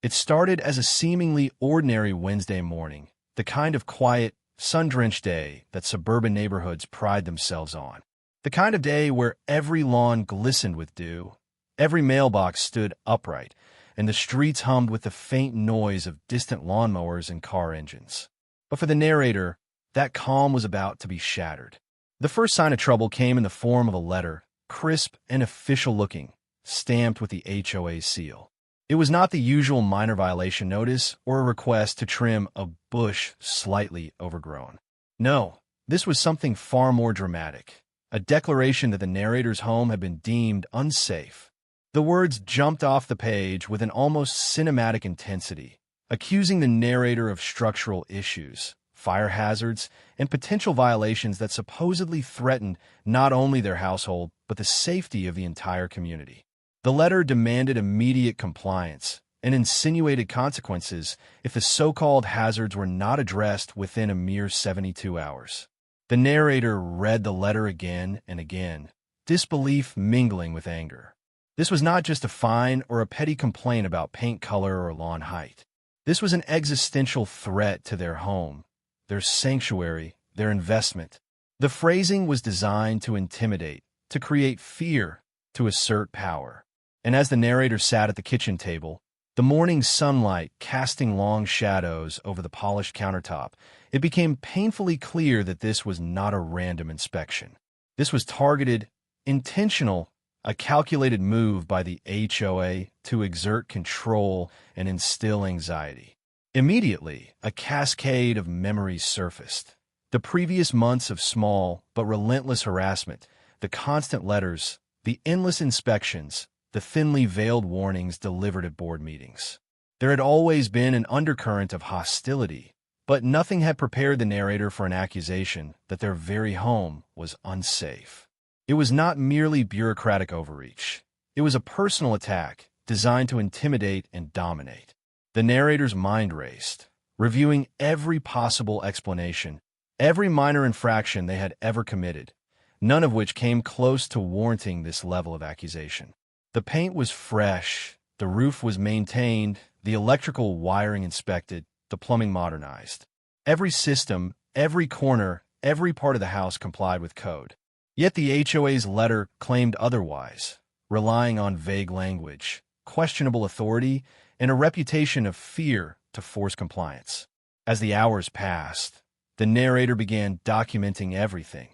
It started as a seemingly ordinary Wednesday morning, the kind of quiet, sun-drenched day that suburban neighborhoods pride themselves on. The kind of day where every lawn glistened with dew, every mailbox stood upright, and the streets hummed with the faint noise of distant lawnmowers and car engines. But for the narrator, that calm was about to be shattered. The first sign of trouble came in the form of a letter, crisp and official-looking, stamped with the HOA seal. It was not the usual minor violation notice or a request to trim a bush slightly overgrown. No, this was something far more dramatic, a declaration that the narrator's home had been deemed unsafe. The words jumped off the page with an almost cinematic intensity, accusing the narrator of structural issues, fire hazards, and potential violations that supposedly threatened not only their household, but the safety of the entire community. The letter demanded immediate compliance and insinuated consequences if the so-called hazards were not addressed within a mere 72 hours. The narrator read the letter again and again, disbelief mingling with anger. This was not just a fine or a petty complaint about paint color or lawn height. This was an existential threat to their home, their sanctuary, their investment. The phrasing was designed to intimidate, to create fear, to assert power. And as the narrator sat at the kitchen table, the morning sunlight casting long shadows over the polished countertop, it became painfully clear that this was not a random inspection. This was targeted, intentional, a calculated move by the HOA to exert control and instill anxiety. Immediately, a cascade of memories surfaced. The previous months of small but relentless harassment, the constant letters, the endless inspections, the thinly veiled warnings delivered at board meetings. There had always been an undercurrent of hostility, but nothing had prepared the narrator for an accusation that their very home was unsafe. It was not merely bureaucratic overreach. It was a personal attack designed to intimidate and dominate. The narrator's mind raced, reviewing every possible explanation, every minor infraction they had ever committed, none of which came close to warranting this level of accusation. The paint was fresh, the roof was maintained, the electrical wiring inspected, the plumbing modernized. Every system, every corner, every part of the house complied with code. Yet the HOA's letter claimed otherwise, relying on vague language, questionable authority, and a reputation of fear to force compliance. As the hours passed, the narrator began documenting everything,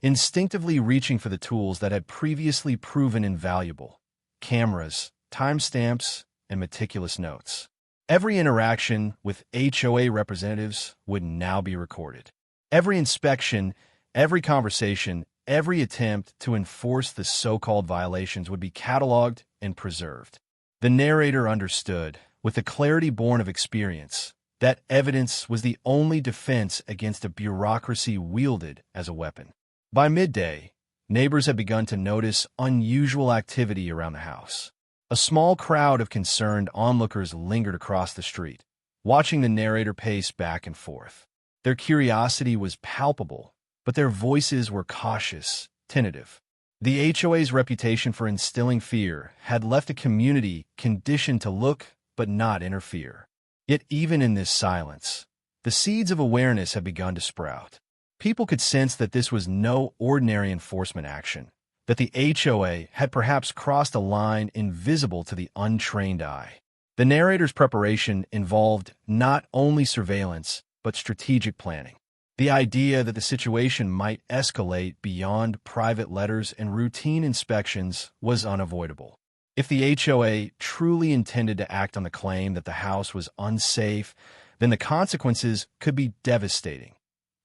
instinctively reaching for the tools that had previously proven invaluable: cameras, timestamps, and meticulous notes. Every interaction with HOA representatives would now be recorded. Every inspection, every conversation, every attempt to enforce the so-called violations would be cataloged and preserved. The narrator understood, with the clarity born of experience, that evidence was the only defense against a bureaucracy wielded as a weapon. By midday, neighbors had begun to notice unusual activity around the house. A small crowd of concerned onlookers lingered across the street, watching the narrator pace back and forth. Their curiosity was palpable, but their voices were cautious, tentative. The HOA's reputation for instilling fear had left a community conditioned to look but not interfere. Yet even in this silence, the seeds of awareness had begun to sprout. People could sense that this was no ordinary enforcement action, that the HOA had perhaps crossed a line invisible to the untrained eye. The narrator's preparation involved not only surveillance, but strategic planning. The idea that the situation might escalate beyond private letters and routine inspections was unavoidable. If the HOA truly intended to act on the claim that the house was unsafe, then the consequences could be devastating.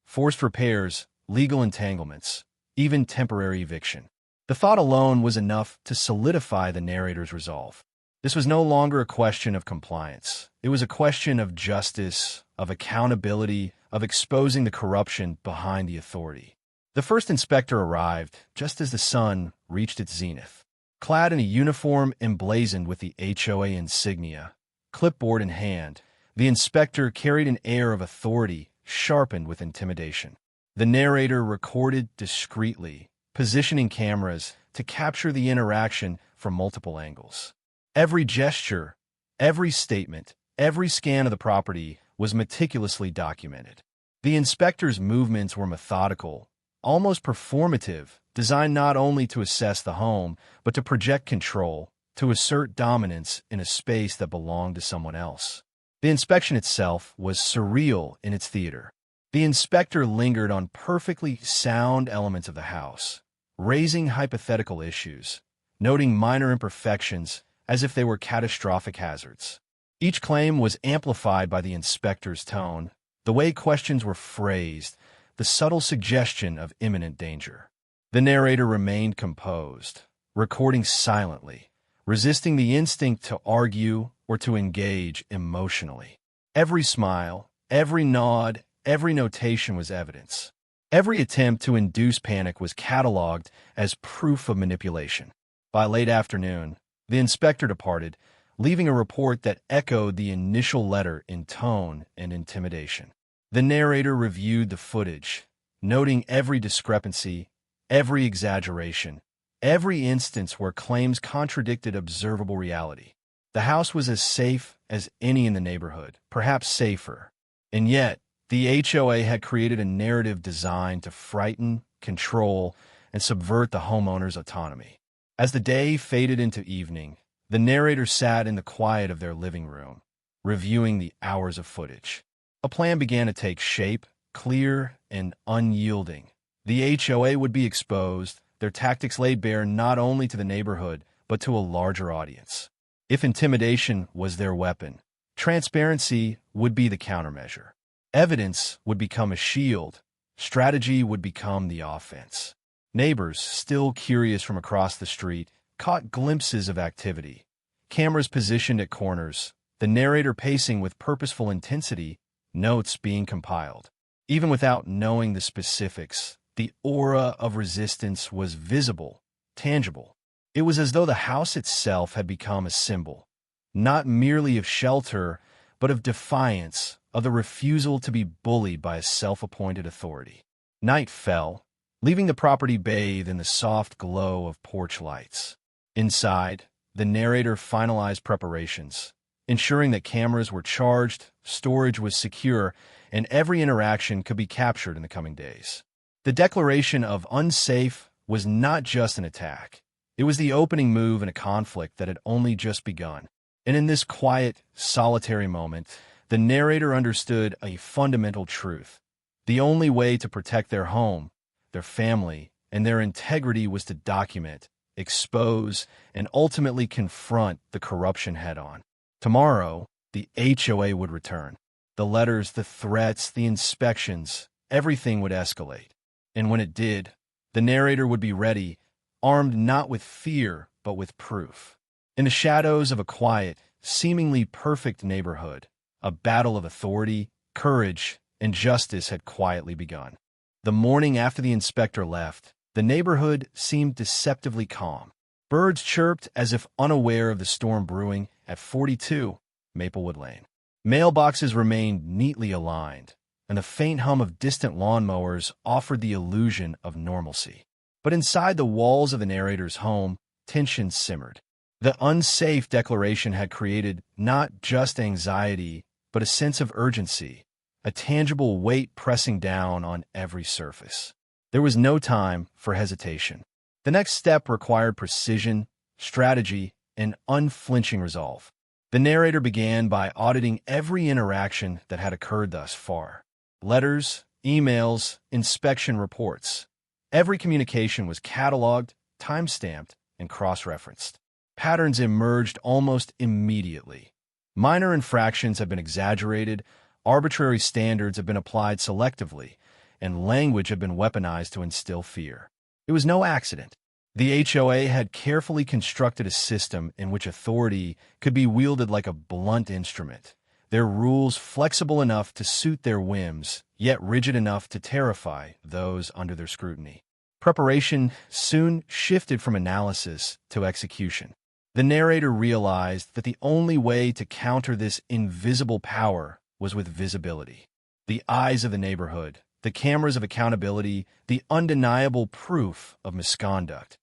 Forced repairs, legal entanglements, even temporary eviction. The thought alone was enough to solidify the narrator's resolve. This was no longer a question of compliance. It was a question of justice, of accountability, of exposing the corruption behind the authority. The first inspector arrived just as the sun reached its zenith. Clad in a uniform emblazoned with the HOA insignia, clipboard in hand, the inspector carried an air of authority sharpened with intimidation. The narrator recorded discreetly, positioning cameras to capture the interaction from multiple angles. Every gesture, Every statement, every scan of the property was meticulously documented. The inspector's movements were methodical, almost performative, designed not only to assess the home, but to project control, to assert dominance in a space that belonged to someone else. The inspection itself was surreal in its theater. The inspector lingered on perfectly sound elements of the house, raising hypothetical issues, noting minor imperfections as if they were catastrophic hazards. Each claim was amplified by the inspector's tone, the way questions were phrased, the subtle suggestion of imminent danger. The narrator remained composed, recording silently, resisting the instinct to argue or to engage emotionally. Every smile, every nod, every notation was evidence. Every attempt to induce panic was cataloged as proof of manipulation. By late afternoon, the inspector departed, leaving a report that echoed the initial letter in tone and intimidation. The narrator reviewed the footage, noting every discrepancy, every exaggeration, every instance where claims contradicted observable reality. The house was as safe as any in the neighborhood, perhaps safer. And yet, the HOA had created a narrative designed to frighten, control, and subvert the homeowner's autonomy. As the day faded into evening, the narrator sat in the quiet of their living room, reviewing the hours of footage. A plan began to take shape, clear and unyielding. The HOA would be exposed, their tactics laid bare not only to the neighborhood, but to a larger audience. If intimidation was their weapon, transparency would be the countermeasure. Evidence would become a shield, strategy would become the offense. Neighbors, still curious from across the street, caught glimpses of activity. Cameras positioned at corners, the narrator pacing with purposeful intensity, notes being compiled. Even without knowing the specifics, the aura of resistance was visible, tangible. It was as though the house itself had become a symbol, not merely of shelter, but of defiance, of the refusal to be bullied by a self-appointed authority. Night fell, leaving the property bathed in the soft glow of porch lights. Inside, the narrator finalized preparations, ensuring that cameras were charged, storage was secure, and every interaction could be captured in the coming days. The declaration of Unsafe was not just an attack. It was the opening move in a conflict that had only just begun. And in this quiet, solitary moment, the narrator understood a fundamental truth. The only way to protect their home, their family, and their integrity was to document, expose, and ultimately confront the corruption head-on. Tomorrow, the HOA would return. The letters, the threats, the inspections, everything would escalate. And when it did, the narrator would be ready, armed not with fear, but with proof. In the shadows of a quiet, seemingly perfect neighborhood, a battle of authority, courage, and justice had quietly begun. The morning after the inspector left, the neighborhood seemed deceptively calm. Birds chirped as if unaware of the storm brewing at 42 Maplewood Lane. Mailboxes remained neatly aligned, and the faint hum of distant lawnmowers offered the illusion of normalcy. But inside the walls of the narrator's home, tension simmered. The Unsafe declaration had created not just anxiety, but a sense of urgency, a tangible weight pressing down on every surface. There was no time for hesitation. The next step required precision, strategy, and unflinching resolve. The narrator began by auditing every interaction that had occurred thus far. Letters, emails, inspection reports. Every communication was cataloged, time-stamped, and cross-referenced. Patterns emerged almost immediately. Minor infractions have been exaggerated, arbitrary standards have been applied selectively, and language have been weaponized to instill fear. It was no accident. The HOA had carefully constructed a system in which authority could be wielded like a blunt instrument, their rules flexible enough to suit their whims, yet rigid enough to terrify those under their scrutiny. Preparation soon shifted from analysis to execution. The narrator realized that the only way to counter this invisible power was with visibility. The eyes of the neighborhood, the cameras of accountability, the undeniable proof of misconduct.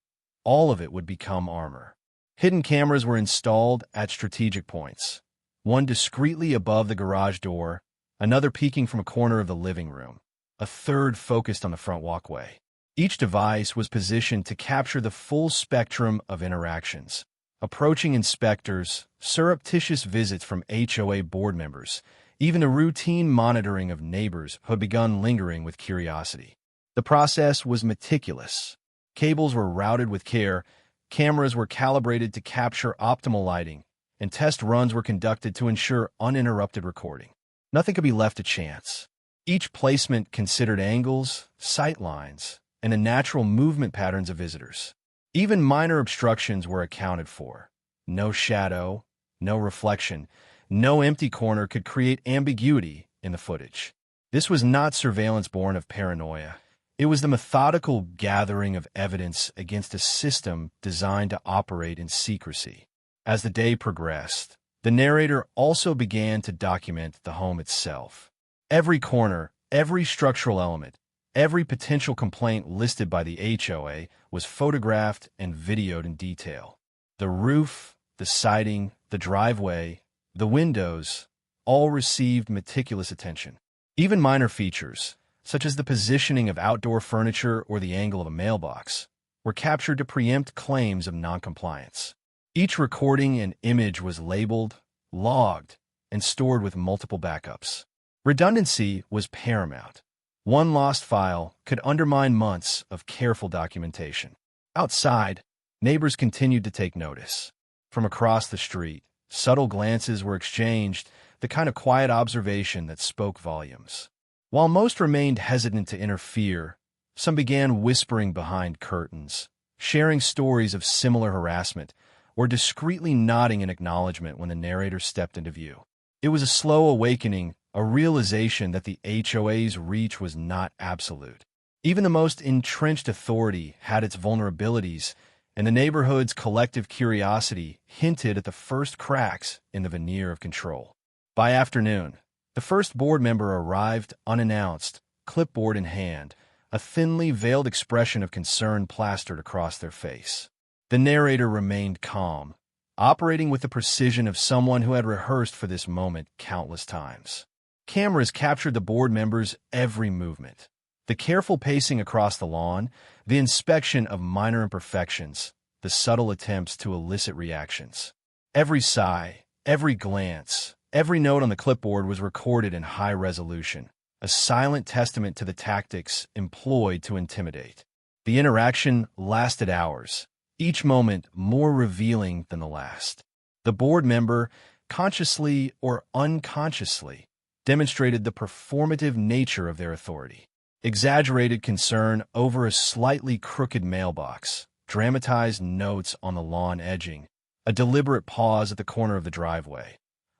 All of it would become armor. Hidden cameras were installed at strategic points, one discreetly above the garage door, another peeking from a corner of the living room, a third focused on the front walkway. Each device was positioned to capture the full spectrum of interactions. Approaching inspectors, surreptitious visits from HOA board members, even the routine monitoring of neighbors who had begun lingering with curiosity. The process was meticulous. Cables were routed with care, cameras were calibrated to capture optimal lighting, and test runs were conducted to ensure uninterrupted recording. Nothing could be left to chance. Each placement considered angles, sight lines, and the natural movement patterns of visitors. Even minor obstructions were accounted for. No shadow, no reflection, no empty corner could create ambiguity in the footage. This was not surveillance born of paranoia. It was the methodical gathering of evidence against a system designed to operate in secrecy. As the day progressed, the narrator also began to document the home itself. Every corner, every structural element, every potential complaint listed by the HOA was photographed and videoed in detail. The roof, the siding, the driveway, the windows, all received meticulous attention. Even minor features, such as the positioning of outdoor furniture or the angle of a mailbox, were captured to preempt claims of noncompliance. Each recording and image was labeled, logged, and stored with multiple backups. Redundancy was paramount. One lost file could undermine months of careful documentation. Outside, neighbors continued to take notice. From across the street, subtle glances were exchanged, the kind of quiet observation that spoke volumes. While most remained hesitant to interfere, some began whispering behind curtains, sharing stories of similar harassment, or discreetly nodding in acknowledgement when the narrator stepped into view. It was a slow awakening, a realization that the HOA's reach was not absolute. Even the most entrenched authority had its vulnerabilities, and the neighborhood's collective curiosity hinted at the first cracks in the veneer of control. By afternoon, the first board member arrived unannounced, clipboard in hand, a thinly veiled expression of concern plastered across their face. The narrator remained calm, operating with the precision of someone who had rehearsed for this moment countless times. Cameras captured the board members' every movement. The careful pacing across the lawn, the inspection of minor imperfections, the subtle attempts to elicit reactions. Every sigh, every glance, every note on the clipboard was recorded in high resolution, a silent testament to the tactics employed to intimidate. The interaction lasted hours, each moment more revealing than the last. The board member, consciously or unconsciously, demonstrated the performative nature of their authority. Exaggerated concern over a slightly crooked mailbox, dramatized notes on the lawn edging, a deliberate pause at the corner of the driveway,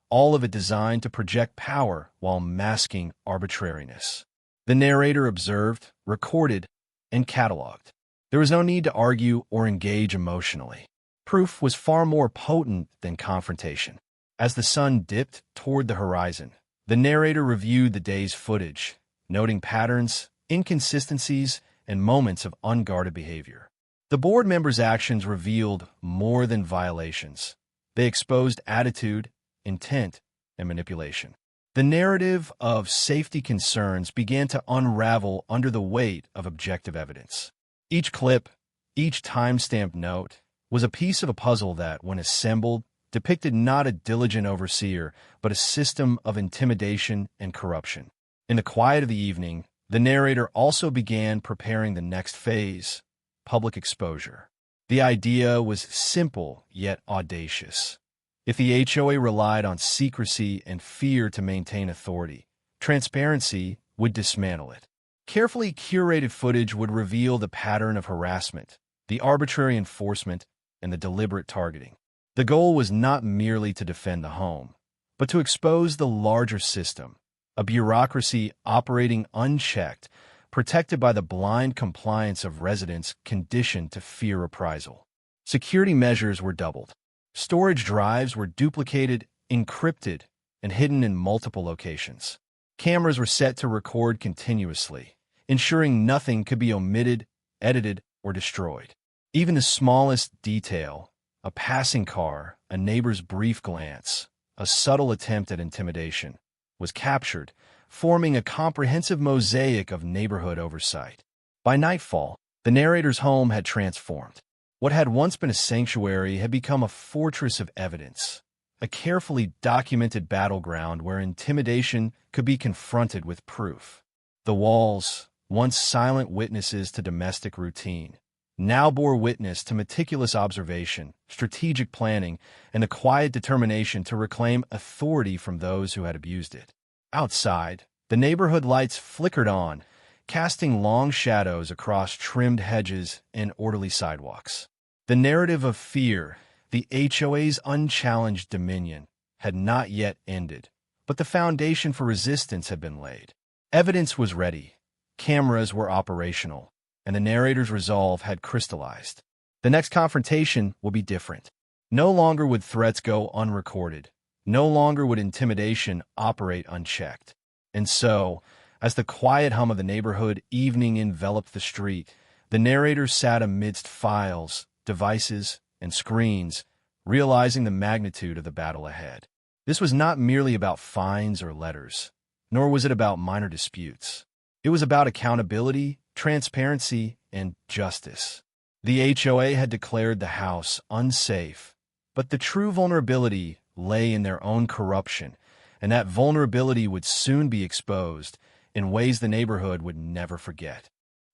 all of it designed to project power while masking arbitrariness. The narrator observed, recorded, and cataloged. There was no need to argue or engage emotionally. Proof was far more potent than confrontation. As the sun dipped toward the horizon, the narrator reviewed the day's footage, noting patterns, inconsistencies, and moments of unguarded behavior. The board members' actions revealed more than violations. They exposed attitude, intent, and manipulation. The narrative of safety concerns began to unravel under the weight of objective evidence. Each clip, each time-stamped note, was a piece of a puzzle that, when assembled, depicted not a diligent overseer, but a system of intimidation and corruption. In the quiet of the evening, the narrator also began preparing the next phase, public exposure. The idea was simple yet audacious. If the HOA relied on secrecy and fear to maintain authority, transparency would dismantle it. Carefully curated footage would reveal the pattern of harassment, the arbitrary enforcement, and the deliberate targeting. The goal was not merely to defend the home, but to expose the larger system, a bureaucracy operating unchecked, protected by the blind compliance of residents conditioned to fear reprisal. Security measures were doubled. Storage drives were duplicated, encrypted, and hidden in multiple locations. Cameras were set to record continuously, ensuring nothing could be omitted, edited, or destroyed. Even the smallest detail, a passing car, a neighbor's brief glance, a subtle attempt at intimidation, was captured, forming a comprehensive mosaic of neighborhood oversight. By nightfall, the narrator's home had transformed. What had once been a sanctuary had become a fortress of evidence, a carefully documented battleground where intimidation could be confronted with proof. The walls, once silent witnesses to domestic routine, now bore witness to meticulous observation, strategic planning, and the quiet determination to reclaim authority from those who had abused it. Outside, the neighborhood lights flickered on, casting long shadows across trimmed hedges and orderly sidewalks. The narrative of fear, the HOA's unchallenged dominion, had not yet ended, but the foundation for resistance had been laid. Evidence was ready, cameras were operational, and the narrator's resolve had crystallized. The next confrontation would be different. No longer would threats go unrecorded. No longer would intimidation operate unchecked. And so, as the quiet hum of the neighborhood evening enveloped the street, the narrator sat amidst files, devices, and screens, realizing the magnitude of the battle ahead. This was not merely about fines or letters, nor was it about minor disputes. It was about accountability, transparency, and justice. The HOA had declared the house unsafe, but the true vulnerability lay in their own corruption, and that vulnerability would soon be exposed in ways the neighborhood would never forget.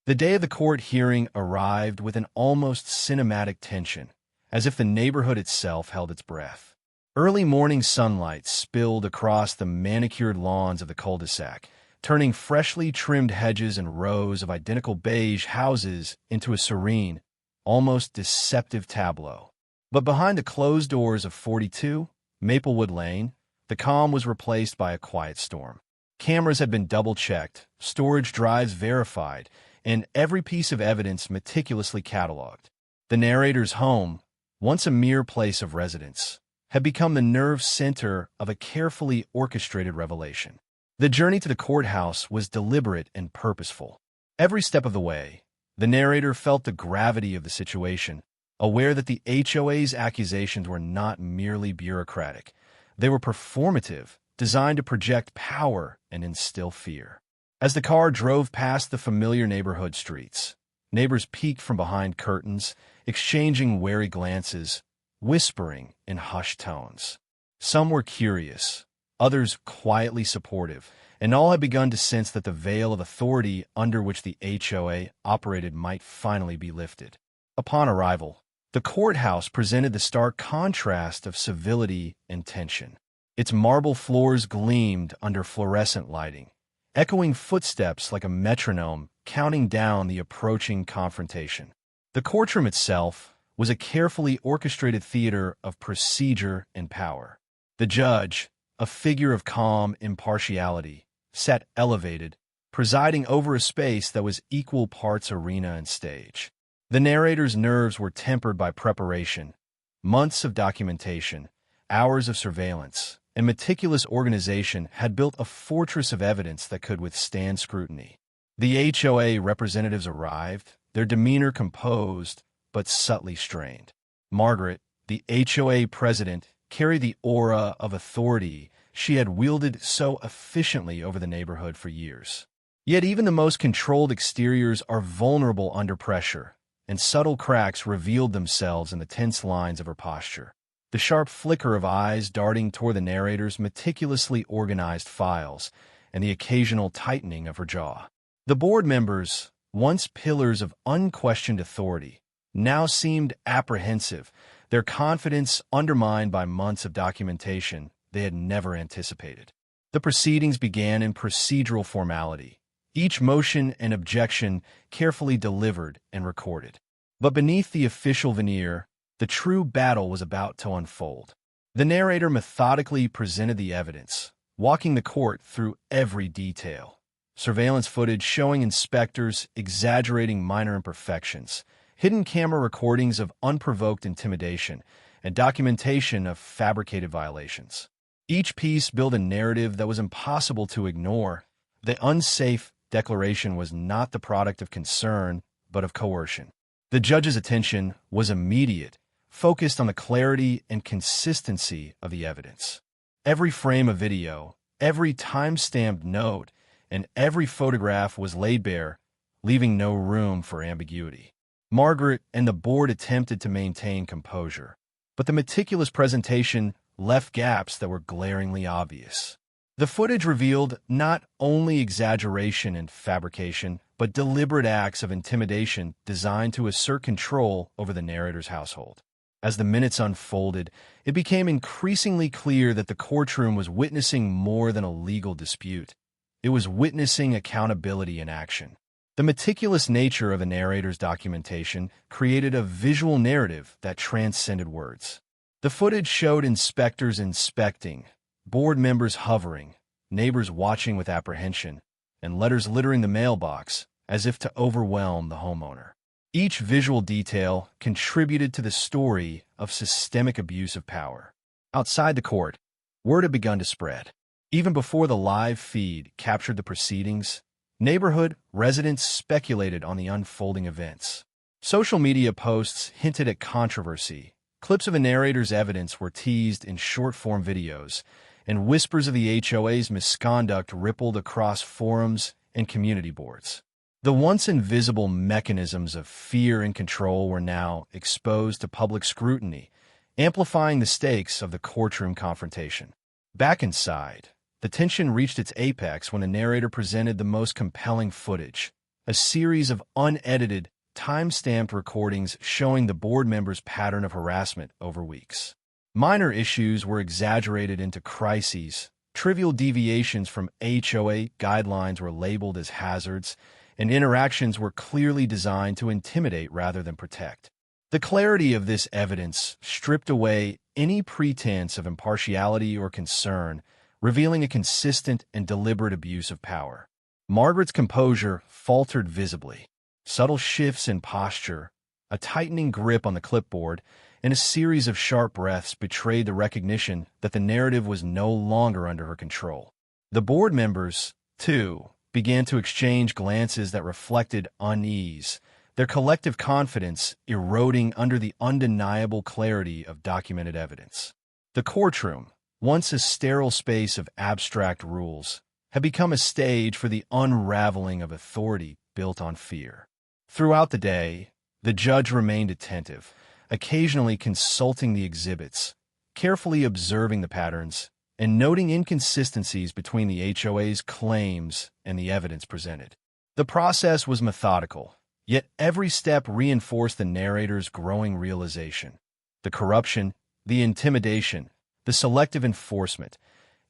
The day of the court hearing arrived with an almost cinematic tension, as if the neighborhood itself held its breath. Early morning sunlight spilled across the manicured lawns of the cul-de-sac, turning freshly trimmed hedges and rows of identical beige houses into a serene, almost deceptive tableau. But behind the closed doors of 42 Maplewood Lane, the calm was replaced by a quiet storm. Cameras had been double-checked, storage drives verified, and every piece of evidence meticulously cataloged. The narrator's home, once a mere place of residence, had become the nerve center of a carefully orchestrated revelation. The journey to the courthouse was deliberate and purposeful. Every step of the way, the narrator felt the gravity of the situation, aware that the HOA's accusations were not merely bureaucratic. They were performative, designed to project power and instill fear. As the car drove past the familiar neighborhood streets, neighbors peeked from behind curtains, exchanging wary glances, whispering in hushed tones. Some were curious, others quietly supportive, and all had begun to sense that the veil of authority under which the HOA operated might finally be lifted. Upon arrival, the courthouse presented the stark contrast of civility and tension. Its marble floors gleamed under fluorescent lighting, echoing footsteps like a metronome counting down the approaching confrontation. The courtroom itself was a carefully orchestrated theater of procedure and power. The judge, a figure of calm impartiality, sat elevated, presiding over a space that was equal parts arena and stage. The narrator's nerves were tempered by preparation, months of documentation, hours of surveillance, and meticulous organization had built a fortress of evidence that could withstand scrutiny. The HOA representatives arrived, their demeanor composed, but subtly strained. Margaret, the HOA president, carried the aura of authority she had wielded so efficiently over the neighborhood for years. Yet even the most controlled exteriors are vulnerable under pressure, and subtle cracks revealed themselves in the tense lines of her posture. The sharp flicker of eyes darting toward the narrator's meticulously organized files, and the occasional tightening of her jaw. The board members, once pillars of unquestioned authority, now seemed apprehensive, their confidence undermined by months of documentation they had never anticipated. The proceedings began in procedural formality, each motion and objection carefully delivered and recorded. But beneath the official veneer, the true battle was about to unfold. The narrator methodically presented the evidence, walking the court through every detail. Surveillance footage showing inspectors exaggerating minor imperfections, hidden camera recordings of unprovoked intimidation, and documentation of fabricated violations. Each piece built a narrative that was impossible to ignore. The unsafe declaration was not the product of concern, but of coercion. The judge's attention was immediate, focused on the clarity and consistency of the evidence. Every frame of video, every time-stamped note, and every photograph was laid bare, leaving no room for ambiguity. Margaret and the board attempted to maintain composure, but the meticulous presentation left gaps that were glaringly obvious. The footage revealed not only exaggeration and fabrication, but deliberate acts of intimidation designed to assert control over the narrator's household. As the minutes unfolded, it became increasingly clear that the courtroom was witnessing more than a legal dispute. It was witnessing accountability in action. The meticulous nature of the narrator's documentation created a visual narrative that transcended words. The footage showed inspectors inspecting, board members hovering, neighbors watching with apprehension, and letters littering the mailbox as if to overwhelm the homeowner. Each visual detail contributed to the story of systemic abuse of power. Outside the court, word had begun to spread. Even before the live feed captured the proceedings, neighborhood residents speculated on the unfolding events. Social media posts hinted at controversy. Clips of a narrator's evidence were teased in short-form videos, and whispers of the HOA's misconduct rippled across forums and community boards. The once invisible mechanisms of fear and control were now exposed to public scrutiny, amplifying the stakes of the courtroom confrontation. Back inside, the tension reached its apex when the narrator presented the most compelling footage, a series of unedited, time-stamped recordings showing the board members' pattern of harassment over weeks. Minor issues were exaggerated into crises, trivial deviations from HOA guidelines were labeled as hazards, and interactions were clearly designed to intimidate rather than protect. The clarity of this evidence stripped away any pretense of impartiality or concern, revealing a consistent and deliberate abuse of power. Margaret's composure faltered visibly. Subtle shifts in posture, a tightening grip on the clipboard, and a series of sharp breaths betrayed the recognition that the narrative was no longer under her control. The board members, too, began to exchange glances that reflected unease, their collective confidence eroding under the undeniable clarity of documented evidence. The courtroom, once a sterile space of abstract rules, had become a stage for the unraveling of authority built on fear. Throughout the day, the judge remained attentive, occasionally consulting the exhibits, carefully observing the patterns, and noting inconsistencies between the HOA's claims and the evidence presented. The process was methodical, yet every step reinforced the narrator's growing realization. The corruption, the intimidation, the selective enforcement,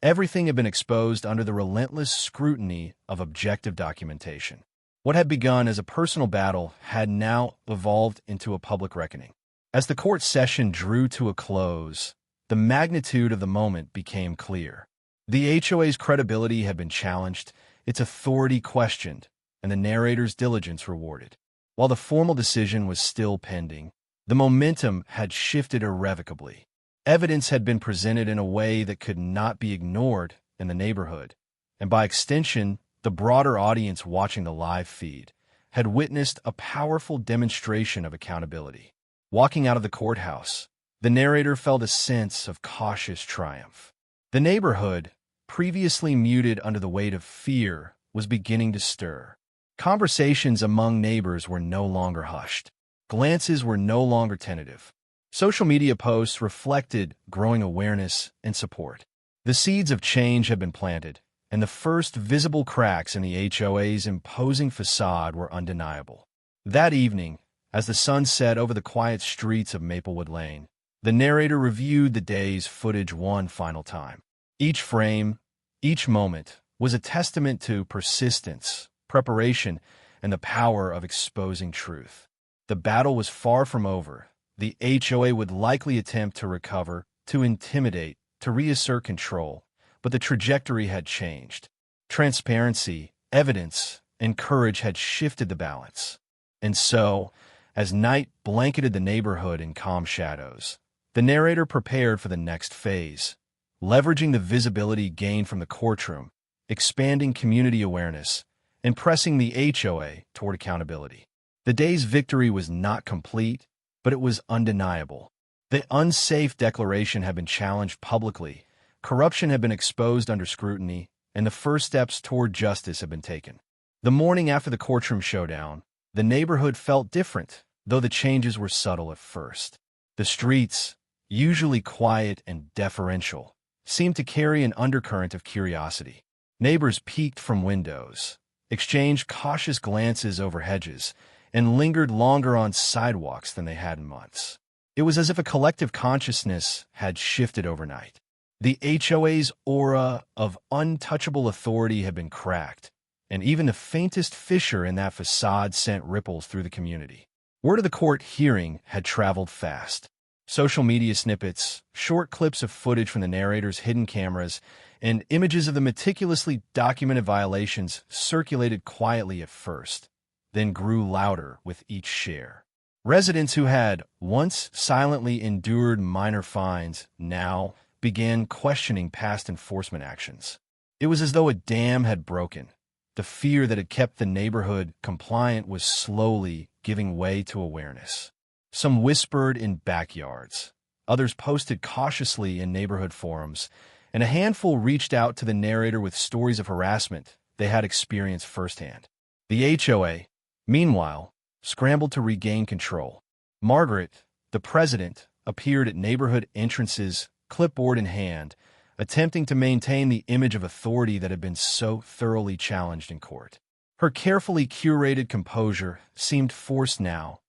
everything had been exposed under the relentless scrutiny of objective documentation. What had begun as a personal battle had now evolved into a public reckoning. As the court session drew to a close, the magnitude of the moment became clear. The HOA's credibility had been challenged, its authority questioned, and the narrator's diligence rewarded. While the formal decision was still pending, the momentum had shifted irrevocably. Evidence had been presented in a way that could not be ignored in the neighborhood, and by extension, the broader audience watching the live feed had witnessed a powerful demonstration of accountability. Walking out of the courthouse, the narrator felt a sense of cautious triumph. The neighborhood, previously muted under the weight of fear, was beginning to stir. Conversations among neighbors were no longer hushed. Glances were no longer tentative. Social media posts reflected growing awareness and support. The seeds of change had been planted, and the first visible cracks in the HOA's imposing facade were undeniable. That evening, as the sun set over the quiet streets of Maplewood Lane, the narrator reviewed the day's footage one final time. Each frame, each moment, was a testament to persistence, preparation, and the power of exposing truth. The battle was far from over. The HOA would likely attempt to recover, to intimidate, to reassert control, but the trajectory had changed. Transparency, evidence, and courage had shifted the balance. And so, as night blanketed the neighborhood in calm shadows, the narrator prepared for the next phase, leveraging the visibility gained from the courtroom, expanding community awareness, and pressing the HOA toward accountability. The day's victory was not complete, but it was undeniable. The Unsafe declaration had been challenged publicly, corruption had been exposed under scrutiny, and the first steps toward justice had been taken. The morning after the courtroom showdown, the neighborhood felt different, though the changes were subtle at first. The streets, usually quiet and deferential, seemed to carry an undercurrent of curiosity. Neighbors peeked from windows, exchanged cautious glances over hedges, and lingered longer on sidewalks than they had in months. It was as if a collective consciousness had shifted overnight. The HOA's aura of untouchable authority had been cracked, and even the faintest fissure in that facade sent ripples through the community. Word of the court hearing had traveled fast. Social media snippets, short clips of footage from the narrator's hidden cameras, and images of the meticulously documented violations circulated quietly at first, then grew louder with each share. Residents who had once silently endured minor fines now began questioning past enforcement actions. It was as though a dam had broken. The fear that had kept the neighborhood compliant was slowly giving way to awareness. Some whispered in backyards, others posted cautiously in neighborhood forums, and a handful reached out to the narrator with stories of harassment they had experienced firsthand. The HOA, meanwhile, scrambled to regain control. Margaret, the president, appeared at neighborhood entrances, clipboard in hand, attempting to maintain the image of authority that had been so thoroughly challenged in court. Her carefully curated composure seemed forced now,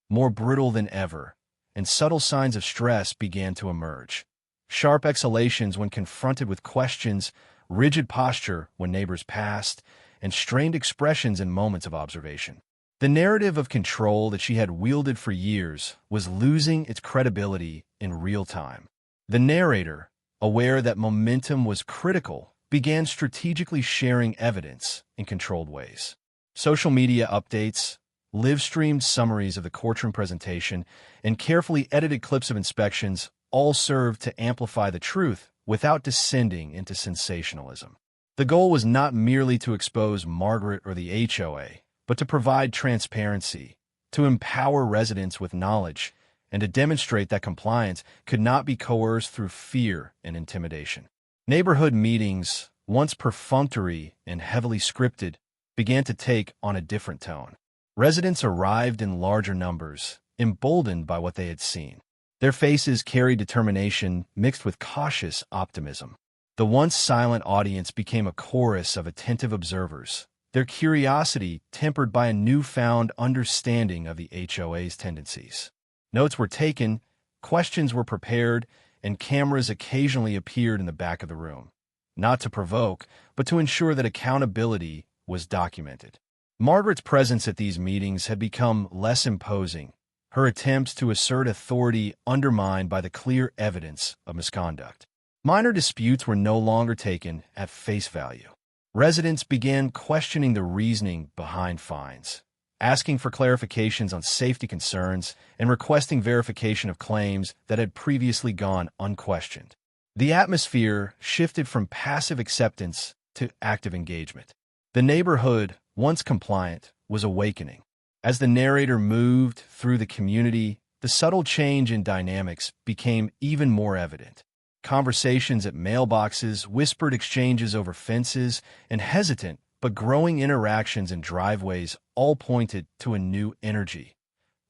more brittle than ever, and subtle signs of stress began to emerge. Sharp exhalations when confronted with questions, rigid posture when neighbors passed, and strained expressions in moments of observation. The narrative of control that she had wielded for years was losing its credibility in real time. The narrator, aware that momentum was critical, began strategically sharing evidence in controlled ways. Social media updates, live-streamed summaries of the courtroom presentation, and carefully edited clips of inspections all served to amplify the truth without descending into sensationalism. The goal was not merely to expose Margaret or the HOA, but to provide transparency, to empower residents with knowledge, and to demonstrate that compliance could not be coerced through fear and intimidation. Neighborhood meetings, once perfunctory and heavily scripted, began to take on a different tone. Residents arrived in larger numbers, emboldened by what they had seen. Their faces carried determination mixed with cautious optimism. The once silent audience became a chorus of attentive observers, their curiosity tempered by a newfound understanding of the HOA's tendencies. Notes were taken, questions were prepared, and cameras occasionally appeared in the back of the room, not to provoke, but to ensure that accountability was documented. Margaret's presence at these meetings had become less imposing, her attempts to assert authority undermined by the clear evidence of misconduct. Minor disputes were no longer taken at face value. Residents began questioning the reasoning behind fines, asking for clarifications on safety concerns, and requesting verification of claims that had previously gone unquestioned. The atmosphere shifted from passive acceptance to active engagement. The neighborhood, once compliant, was awakening. As the narrator moved through the community, the subtle change in dynamics became even more evident. Conversations at mailboxes, whispered exchanges over fences, and hesitant but growing interactions in driveways all pointed to a new energy,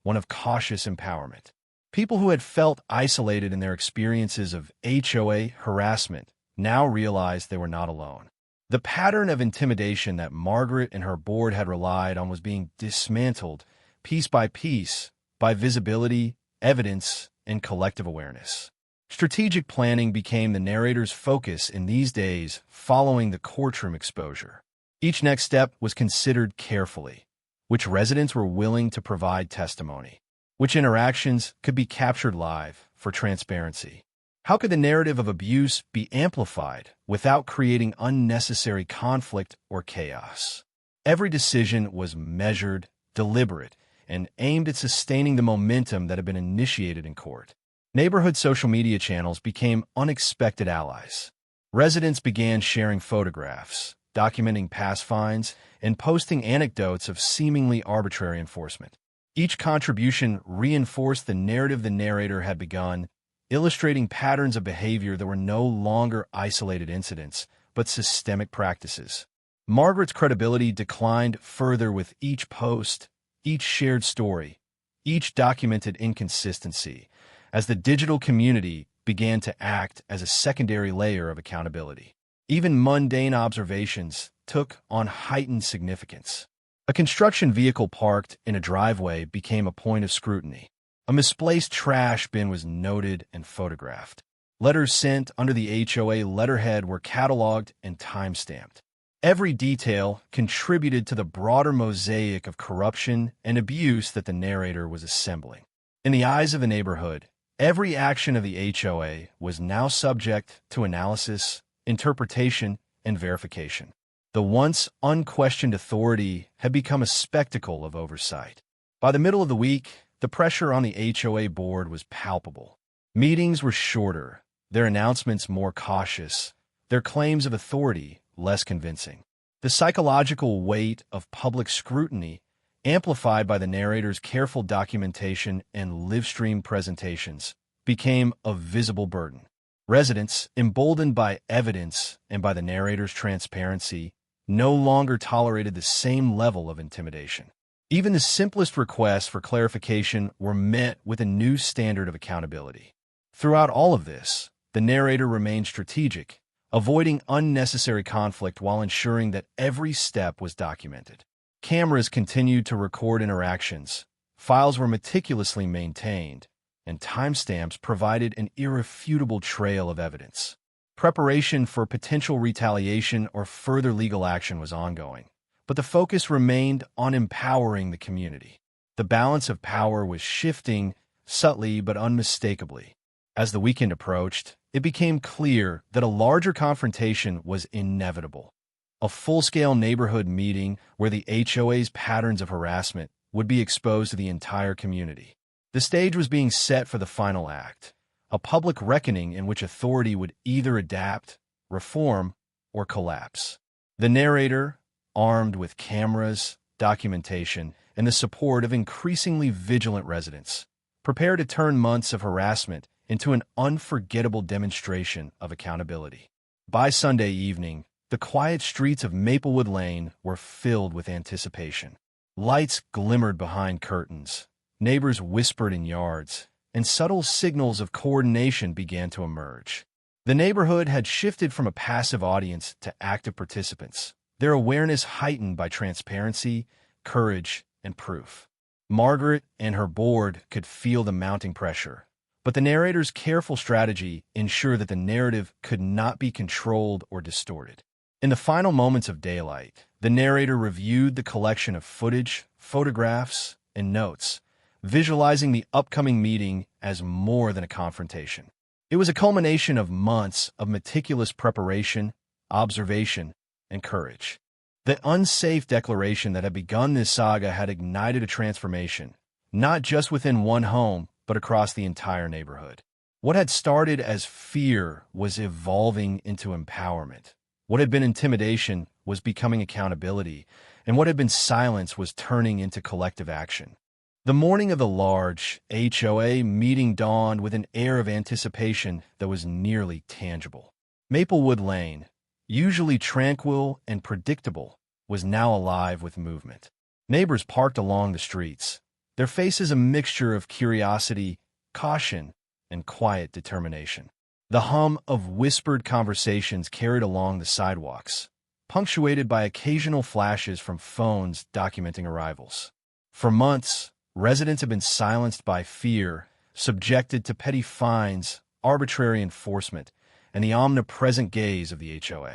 one of cautious empowerment. People who had felt isolated in their experiences of HOA harassment now realized they were not alone. The pattern of intimidation that Margaret and her board had relied on was being dismantled piece by piece by visibility, evidence, and collective awareness. Strategic planning became the narrator's focus in these days following the courtroom exposure. Each next step was considered carefully. Which residents were willing to provide testimony? Which interactions could be captured live for transparency? How could the narrative of abuse be amplified without creating unnecessary conflict or chaos? Every decision was measured, deliberate, and aimed at sustaining the momentum that had been initiated in court. Neighborhood social media channels became unexpected allies. Residents began sharing photographs, documenting past fines, and posting anecdotes of seemingly arbitrary enforcement. Each contribution reinforced the narrative the narrator had begun. illustrating patterns of behavior that were no longer isolated incidents, but systemic practices. Margaret's credibility declined further with each post, each shared story, each documented inconsistency, as the digital community began to act as a secondary layer of accountability. Even mundane observations took on heightened significance. A construction vehicle parked in a driveway became a point of scrutiny. A misplaced trash bin was noted and photographed. Letters sent under the HOA letterhead were cataloged and time-stamped. Every detail contributed to the broader mosaic of corruption and abuse that the narrator was assembling. In the eyes of the neighborhood, every action of the HOA was now subject to analysis, interpretation, and verification. The once unquestioned authority had become a spectacle of oversight. By the middle of the week, the pressure on the HOA board was palpable. Meetings were shorter, their announcements more cautious, their claims of authority less convincing. The psychological weight of public scrutiny, amplified by the narrator's careful documentation and live-stream presentations, became a visible burden. Residents, emboldened by evidence and by the narrator's transparency, no longer tolerated the same level of intimidation. Even the simplest requests for clarification were met with a new standard of accountability. Throughout all of this, the narrator remained strategic, avoiding unnecessary conflict while ensuring that every step was documented. Cameras continued to record interactions, files were meticulously maintained, and timestamps provided an irrefutable trail of evidence. Preparation for potential retaliation or further legal action was ongoing, but the focus remained on empowering the community. The balance of power was shifting subtly but unmistakably. As the weekend approached, it became clear that a larger confrontation was inevitable. A full-scale neighborhood meeting where the HOA's patterns of harassment would be exposed to the entire community. The stage was being set for the final act, a public reckoning in which authority would either adapt, reform, or collapse. The narrator, armed with cameras, documentation, and the support of increasingly vigilant residents, prepared to turn months of harassment into an unforgettable demonstration of accountability. By Sunday evening, the quiet streets of Maplewood Lane were filled with anticipation. Lights glimmered behind curtains, neighbors whispered in yards, and subtle signals of coordination began to emerge. The neighborhood had shifted from a passive audience to active participants, their awareness heightened by transparency, courage, and proof. Margaret and her board could feel the mounting pressure, but the narrator's careful strategy ensured that the narrative could not be controlled or distorted. In the final moments of daylight, the narrator reviewed the collection of footage, photographs, and notes, visualizing the upcoming meeting as more than a confrontation. It was a culmination of months of meticulous preparation, observation, and courage. The Unsafe declaration that had begun this saga had ignited a transformation, not just within one home, but across the entire neighborhood. What had started as fear was evolving into empowerment. What had been intimidation was becoming accountability, and what had been silence was turning into collective action. The morning of the large HOA meeting dawned with an air of anticipation that was nearly tangible. Maplewood Lane, usually tranquil and predictable, was now alive with movement. Neighbors parked along the streets, their faces a mixture of curiosity, caution, and quiet determination. The hum of whispered conversations carried along the sidewalks, punctuated by occasional flashes from phones documenting arrivals. For months, residents have been silenced by fear, subjected to petty fines, arbitrary enforcement, and the omnipresent gaze of the HOA.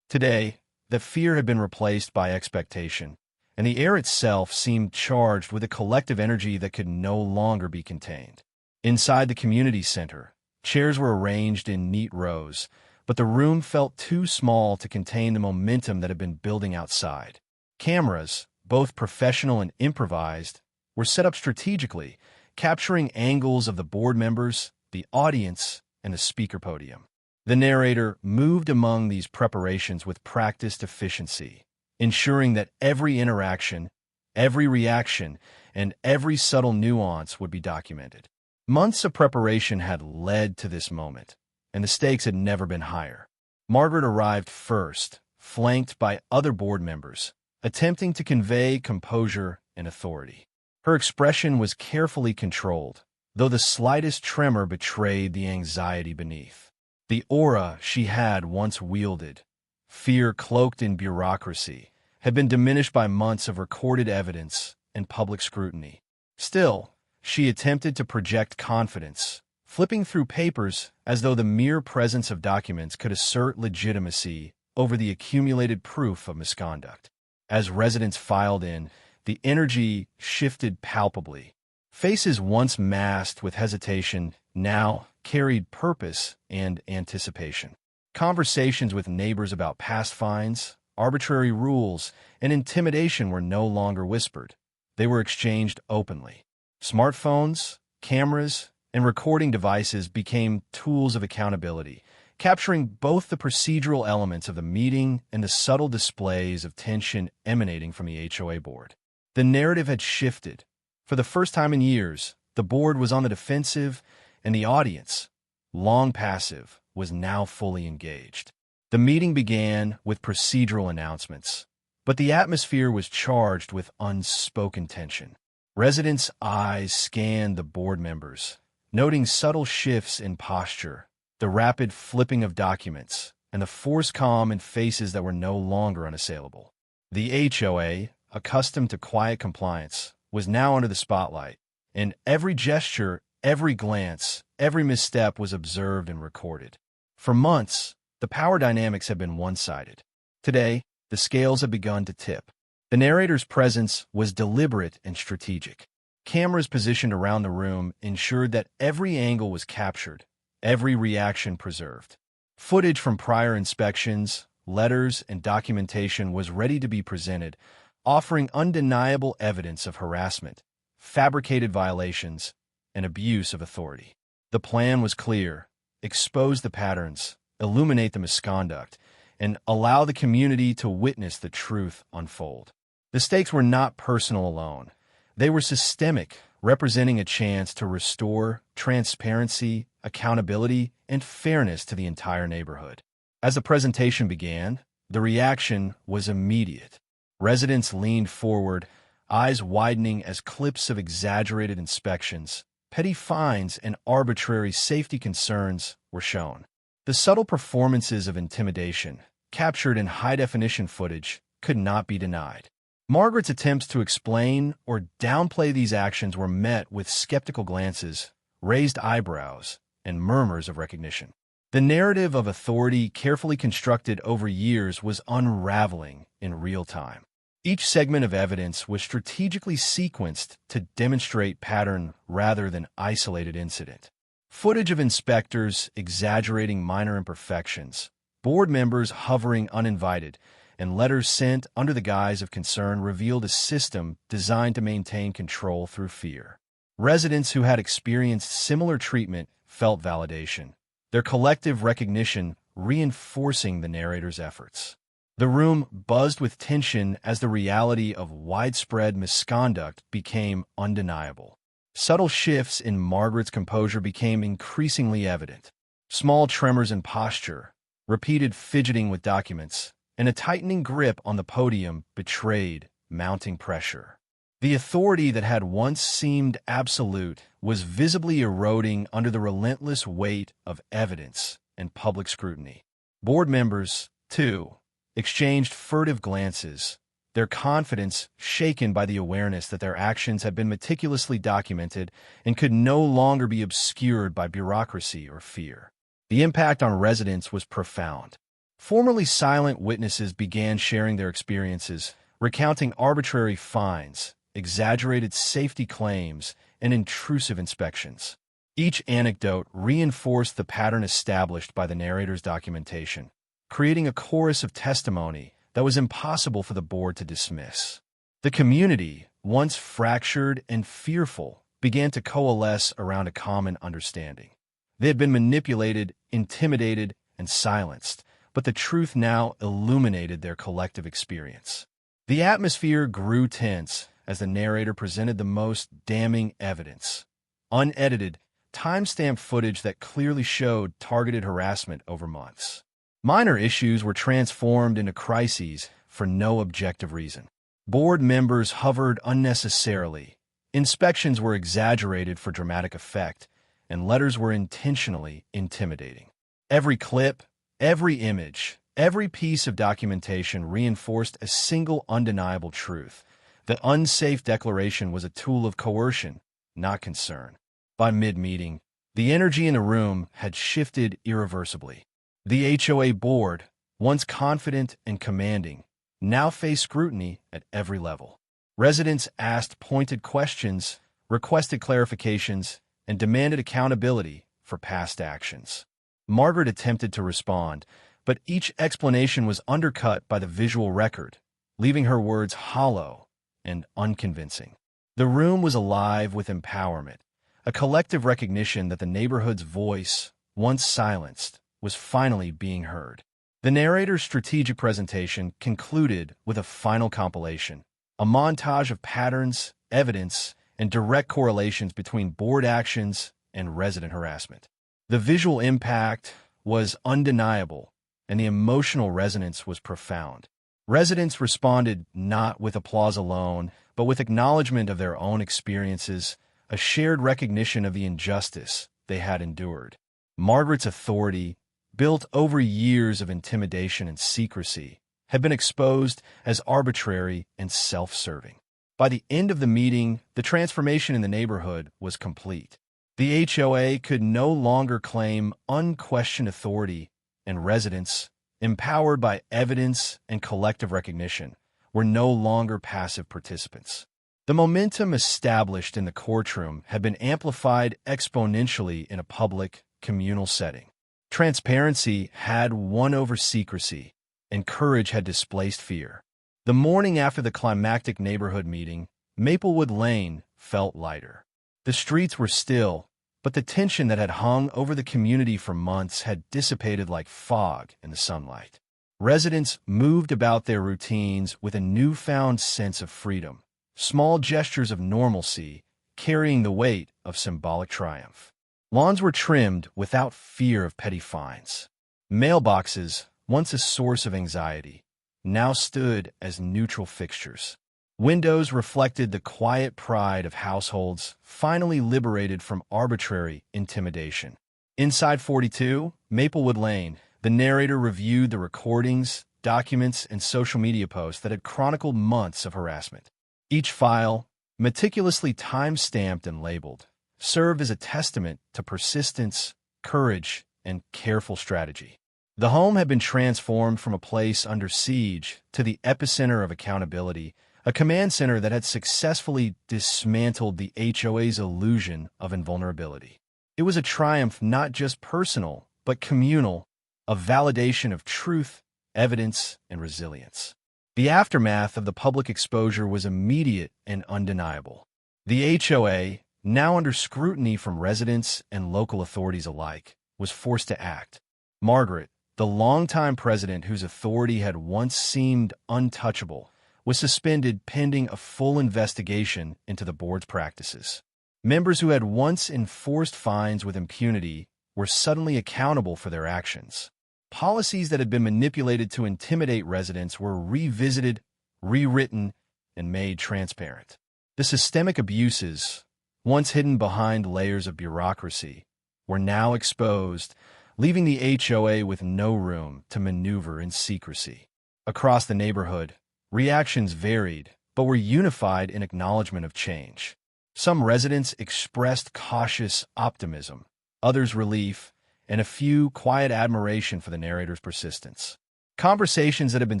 Today, the fear had been replaced by expectation, and the air itself seemed charged with a collective energy that could no longer be contained. Inside the community center, chairs were arranged in neat rows, but the room felt too small to contain the momentum that had been building outside. Cameras, both professional and improvised, were set up strategically, capturing angles of the board members, the audience, and the speaker podium. The narrator moved among these preparations with practiced efficiency, ensuring that every interaction, every reaction, and every subtle nuance would be documented. Months of preparation had led to this moment, and the stakes had never been higher. Margaret arrived first, flanked by other board members, attempting to convey composure and authority. Her expression was carefully controlled, though the slightest tremor betrayed the anxiety beneath. The aura she had once wielded, fear cloaked in bureaucracy, had been diminished by months of recorded evidence and public scrutiny. Still, she attempted to project confidence, flipping through papers as though the mere presence of documents could assert legitimacy over the accumulated proof of misconduct. As residents filed in, the energy shifted palpably. Faces once masked with hesitation now carried purpose and anticipation. Conversations with neighbors about past fines, arbitrary rules, and intimidation were no longer whispered. They were exchanged openly. Smartphones, cameras, and recording devices became tools of accountability, capturing both the procedural elements of the meeting and the subtle displays of tension emanating from the HOA board. The narrative had shifted. For the first time in years, the board was on the defensive, and the audience, long passive, was now fully engaged. The meeting began with procedural announcements, but the atmosphere was charged with unspoken tension. Residents' eyes scanned the board members, noting subtle shifts in posture, the rapid flipping of documents, and the forced calm in faces that were no longer unassailable. The HOA, accustomed to quiet compliance, was now under the spotlight, and every gesture, every glance, every misstep was observed and recorded. For months, the power dynamics had been one-sided. Today, the scales had begun to tip. The narrator's presence was deliberate and strategic. Cameras positioned around the room ensured that every angle was captured, every reaction preserved. Footage from prior inspections, letters, and documentation was ready to be presented, offering undeniable evidence of harassment, fabricated violations, and abuse of authority. The plan was clear: expose the patterns, illuminate the misconduct, and allow the community to witness the truth unfold. The stakes were not personal alone. They were systemic, representing a chance to restore transparency, accountability, and fairness to the entire neighborhood. As the presentation began, the reaction was immediate. Residents leaned forward, eyes widening as clips of exaggerated inspections, petty fines, and arbitrary safety concerns were shown. The subtle performances of intimidation, captured in high-definition footage, could not be denied. Margaret's attempts to explain or downplay these actions were met with skeptical glances, raised eyebrows, and murmurs of recognition. The narrative of authority, carefully constructed over years, was unraveling in real time. Each segment of evidence was strategically sequenced to demonstrate pattern rather than isolated incident. Footage of inspectors exaggerating minor imperfections, board members hovering uninvited, and letters sent under the guise of concern revealed a system designed to maintain control through fear. Residents who had experienced similar treatment felt validation, their collective recognition reinforcing the narrator's efforts. The room buzzed with tension as the reality of widespread misconduct became undeniable. Subtle shifts in Margaret's composure became increasingly evident. Small tremors in posture, repeated fidgeting with documents, and a tightening grip on the podium betrayed mounting pressure. The authority that had once seemed absolute was visibly eroding under the relentless weight of evidence and public scrutiny. Board members, too, exchanged furtive glances, their confidence shaken by the awareness that their actions had been meticulously documented and could no longer be obscured by bureaucracy or fear. The impact on residents was profound. Formerly silent witnesses began sharing their experiences, recounting arbitrary fines, exaggerated safety claims, and intrusive inspections. Each anecdote reinforced the pattern established by the narrator's documentation, creating a chorus of testimony that was impossible for the board to dismiss. The community, once fractured and fearful, began to coalesce around a common understanding. They had been manipulated, intimidated, and silenced, but the truth now illuminated their collective experience. The atmosphere grew tense as the narrator presented the most damning evidence. Unedited, timestamped footage that clearly showed targeted harassment over months. Minor issues were transformed into crises for no objective reason. Board members hovered unnecessarily, inspections were exaggerated for dramatic effect, and letters were intentionally intimidating. Every clip, every image, every piece of documentation reinforced a single undeniable truth. The Unsafe declaration was a tool of coercion, not concern. By mid-meeting, the energy in the room had shifted irreversibly. The HOA board, once confident and commanding, now faced scrutiny at every level. Residents asked pointed questions, requested clarifications, and demanded accountability for past actions. Margaret attempted to respond, but each explanation was undercut by the visual record, leaving her words hollow and unconvincing. The room was alive with empowerment, a collective recognition that the neighborhood's voice, once silenced, was finally being heard. The narrator's strategic presentation concluded with a final compilation, a montage of patterns, evidence, and direct correlations between board actions and resident harassment. The visual impact was undeniable, and the emotional resonance was profound. Residents responded not with applause alone, but with acknowledgement of their own experiences, a shared recognition of the injustice they had endured. Margaret's authority, built over years of intimidation and secrecy, had been exposed as arbitrary and self-serving. By the end of the meeting, the transformation in the neighborhood was complete. The HOA could no longer claim unquestioned authority, and residents, empowered by evidence and collective recognition, were no longer passive participants. The momentum established in the courtroom had been amplified exponentially in a public, communal setting. Transparency had won over secrecy, and courage had displaced fear. The morning after the climactic neighborhood meeting, Maplewood Lane felt lighter. The streets were still, but the tension that had hung over the community for months had dissipated like fog in the sunlight. Residents moved about their routines with a newfound sense of freedom, small gestures of normalcy carrying the weight of symbolic triumph. Lawns were trimmed without fear of petty fines. Mailboxes, once a source of anxiety, now stood as neutral fixtures. Windows reflected the quiet pride of households finally liberated from arbitrary intimidation. Inside 42, Maplewood Lane, the narrator reviewed the recordings, documents, and social media posts that had chronicled months of harassment. Each file, meticulously time-stamped and labeled, served as a testament to persistence, courage, and careful strategy. The home had been transformed from a place under siege to the epicenter of accountability, a command center that had successfully dismantled the HOA's illusion of invulnerability. It was a triumph not just personal, but communal, a validation of truth, evidence, and resilience. The aftermath of the public exposure was immediate and undeniable. The HOA, now under scrutiny from residents and local authorities alike, was forced to act. Margaret, the longtime president whose authority had once seemed untouchable, was suspended pending a full investigation into the board's practices. Members who had once enforced fines with impunity were suddenly accountable for their actions. Policies that had been manipulated to intimidate residents were revisited, rewritten, and made transparent. The systemic abuses, once hidden behind layers of bureaucracy, were now exposed, leaving the HOA with no room to maneuver in secrecy. Across the neighborhood, reactions varied, but were unified in acknowledgement of change. Some residents expressed cautious optimism, others relief, and a few quiet admiration for the narrator's persistence. Conversations that had been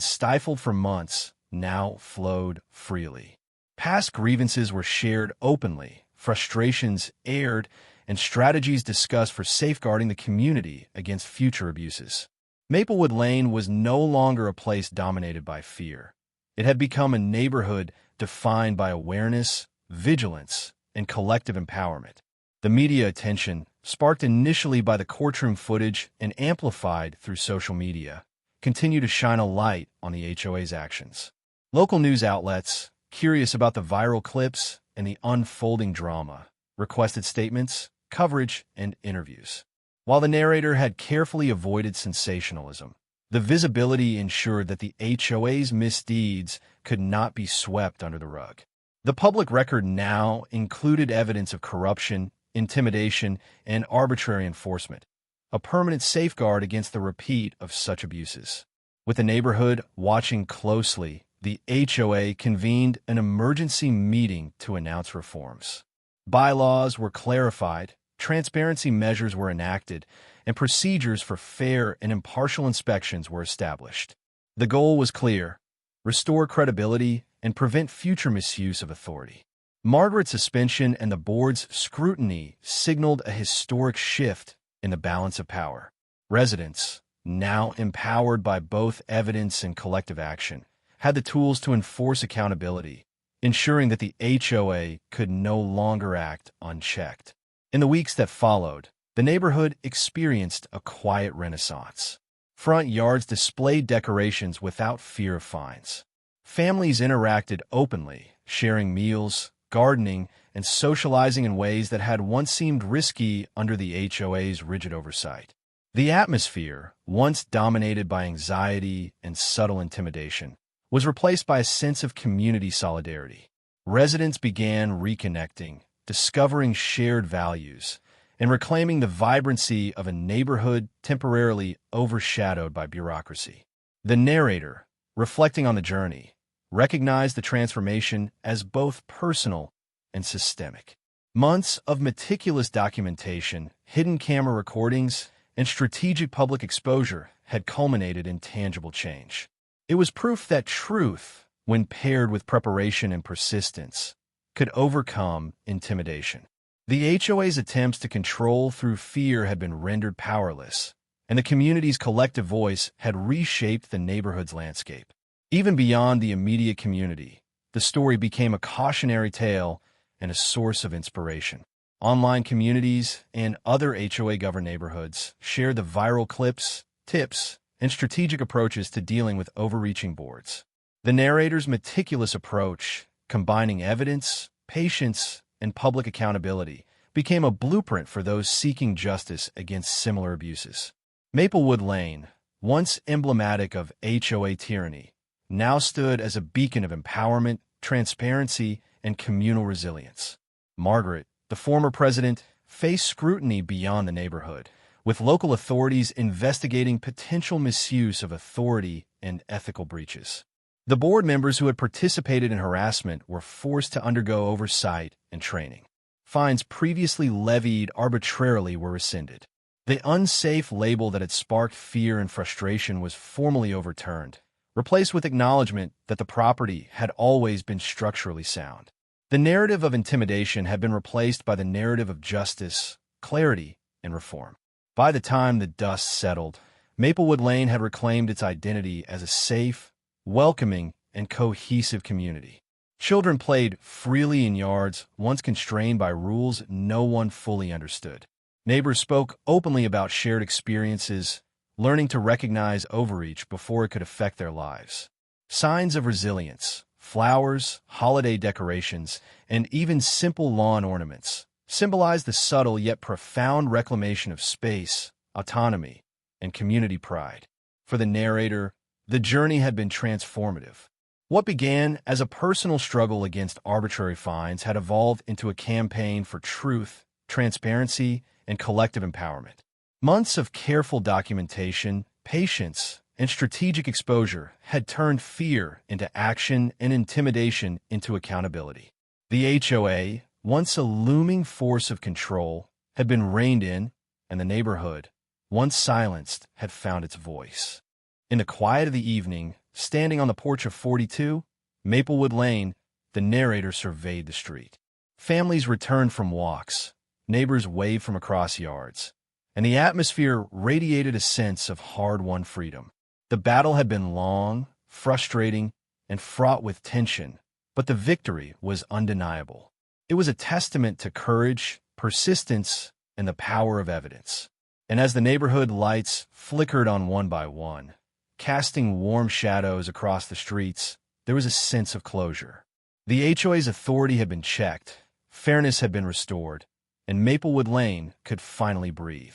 stifled for months now flowed freely. Past grievances were shared openly, frustrations aired, and strategies discussed for safeguarding the community against future abuses. Maplewood Lane was no longer a place dominated by fear. It had become a neighborhood defined by awareness, vigilance, and collective empowerment. The media attention, sparked initially by the courtroom footage and amplified through social media, continued to shine a light on the HOA's actions. Local news outlets, curious about the viral clips and the unfolding drama, requested statements, coverage, and interviews. While the narrator had carefully avoided sensationalism, the visibility ensured that the HOA's misdeeds could not be swept under the rug. The public record now included evidence of corruption, intimidation, and arbitrary enforcement, a permanent safeguard against the repeat of such abuses. With the neighborhood watching closely, the HOA convened an emergency meeting to announce reforms. Bylaws were clarified, transparency measures were enacted, and procedures for fair and impartial inspections were established. The goal was clear: restore credibility and prevent future misuse of authority. Margaret's suspension and the board's scrutiny signaled a historic shift in the balance of power. Residents, now empowered by both evidence and collective action, had the tools to enforce accountability, ensuring that the HOA could no longer act unchecked. In the weeks that followed, the neighborhood experienced a quiet renaissance. Front yards displayed decorations without fear of fines. Families interacted openly, sharing meals, gardening, and socializing in ways that had once seemed risky under the HOA's rigid oversight. The atmosphere, once dominated by anxiety and subtle intimidation, was replaced by a sense of community solidarity. Residents began reconnecting, discovering shared values, and reclaiming the vibrancy of a neighborhood temporarily overshadowed by bureaucracy. The narrator, reflecting on the journey, recognized the transformation as both personal and systemic. Months of meticulous documentation, hidden camera recordings, and strategic public exposure had culminated in tangible change. It was proof that truth, when paired with preparation and persistence, could overcome intimidation. The HOA's attempts to control through fear had been rendered powerless, and the community's collective voice had reshaped the neighborhood's landscape. Even beyond the immediate community, the story became a cautionary tale and a source of inspiration. Online communities and other HOA-governed neighborhoods shared the viral clips, tips, and strategic approaches to dealing with overreaching boards. The narrator's meticulous approach, combining evidence, patience, and public accountability, became a blueprint for those seeking justice against similar abuses. Maplewood Lane, once emblematic of HOA tyranny, now stood as a beacon of empowerment, transparency, and communal resilience. Margaret, the former president, faced scrutiny beyond the neighborhood, with local authorities investigating potential misuse of authority and ethical breaches. The board members who had participated in harassment were forced to undergo oversight and training. Fines previously levied arbitrarily were rescinded. The unsafe label that had sparked fear and frustration was formally overturned, replaced with acknowledgement that the property had always been structurally sound. The narrative of intimidation had been replaced by the narrative of justice, clarity, and reform. By the time the dust settled, Maplewood Lane had reclaimed its identity as a safe, welcoming, and cohesive community. Children played freely in yards once constrained by rules no one fully understood. Neighbors spoke openly about shared experiences, learning to recognize overreach before it could affect their lives. Signs of resilience, flowers, holiday decorations, and even simple lawn ornaments symbolized the subtle yet profound reclamation of space, autonomy, and community pride. For the narrator, the journey had been transformative. What began as a personal struggle against arbitrary fines had evolved into a campaign for truth, transparency, and collective empowerment. Months of careful documentation, patience, and strategic exposure had turned fear into action and intimidation into accountability. The HOA, once a looming force of control, had been reined in, and the neighborhood, once silenced, had found its voice. In the quiet of the evening, standing on the porch of 42, Maplewood Lane, the narrator surveyed the street. Families returned from walks, neighbors waved from across yards, and the atmosphere radiated a sense of hard-won freedom. The battle had been long, frustrating, and fraught with tension, but the victory was undeniable. It was a testament to courage, persistence, and the power of evidence. And as the neighborhood lights flickered on one by one, casting warm shadows across the streets, there was a sense of closure. The HOA's authority had been checked, fairness had been restored, and Maplewood Lane could finally breathe.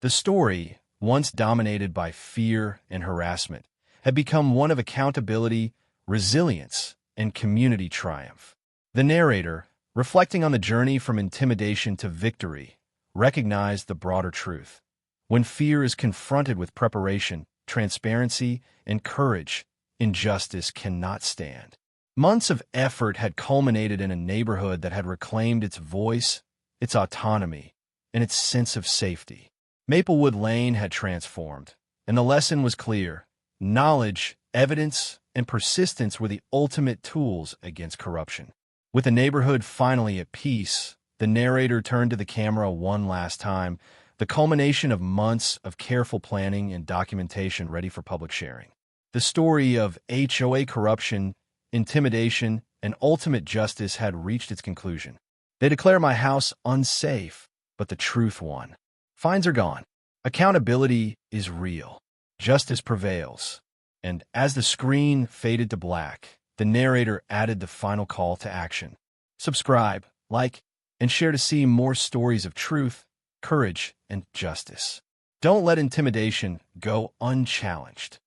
The story, once dominated by fear and harassment, had become one of accountability, resilience, and community triumph. The narrator, reflecting on the journey from intimidation to victory, recognized the broader truth. When fear is confronted with preparation, transparency, and courage, injustice cannot stand. Months of effort had culminated in a neighborhood that had reclaimed its voice, its autonomy, and its sense of safety. Maplewood Lane had transformed, and the lesson was clear. Knowledge, evidence, and persistence were the ultimate tools against corruption. With the neighborhood finally at peace, the narrator turned to the camera one last time, the culmination of months of careful planning and documentation ready for public sharing. The story of HOA corruption, intimidation, and ultimate justice had reached its conclusion. They declare my house unsafe, but the truth won. Fines are gone. Accountability is real. Justice prevails. And as the screen faded to black, the narrator added the final call to action. Subscribe, like, and share to see more stories of truth, courage, and justice. Don't let intimidation go unchallenged.